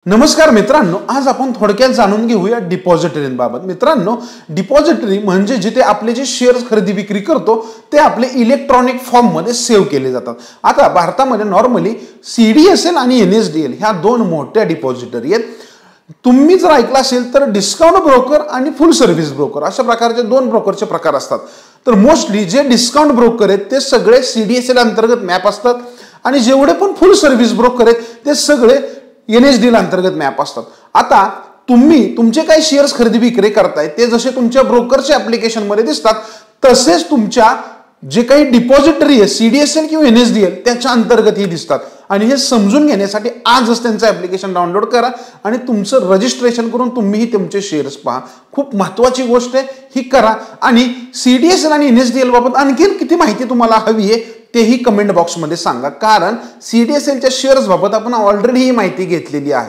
नमस्कार मित्रांनो, आज आपण थोडक्यात जाणून घेऊया डिपॉझिटरीबाबत। मित्रांनो, डिपॉझिटरी म्हणजे जिथे आपले जे शेअर्स खरेदी विक्री करतो ते आपले इलेक्ट्रॉनिक फॉर्म मध्ये सेव्ह केले जातात। आता भारतामध्ये नॉर्मली सीडीएसएल आणि एनएसडीएल ह्या दोन मोठ्या डिपॉझिटरी आहेत। तुम्ही जर ऐकलं असेल तर डिस्काउंट ब्रोकर आणि फुल सर्व्हिस ब्रोकर अशा प्रकारचे दोन ब्रोकरचे प्रकार असतात। तर मोस्टली जे डिस्काउंट ब्रोकर आहेत ते सगळे सीडीएसएल अंतर्गत मॅप असतात आणि जेवढे पण फुल सर्व्हिस ब्रोकर आहेत ते सगळे एनएसडीएल अंतर्गत मॅप असतात। आता तुम्ही तुमचे काही शेअर्स खरेदी विक्री करताय ते जसे तुमच्या ब्रोकरच्या ऍप्लिकेशन मध्ये दिसतात तसेच तुमच्या जे काही डिपॉझिटरी आहे सीडीएसएल किंवा एनएसडीएल त्याच्या अंतर्गतही दिसतात। आणि हे समजून घेण्यासाठी आजच त्यांचं ऍप्लिकेशन डाउनलोड करा आणि तुमचं रजिस्ट्रेशन करून तुम्हीही तुमचे शेअर्स पहा। खूप महत्त्वाची गोष्ट आहे ही करा। आणि सीडीएसएल आणि एनएसडीएल बाबत आणखी किती माहिती तुम्हाला हवी आहे तेही कमेंट बॉक्स मध्ये सांगा, कारण सीडीएसएलच्या शेअर्स बाबत आपण ऑलरेडी ही माहिती घेतलेली आहे।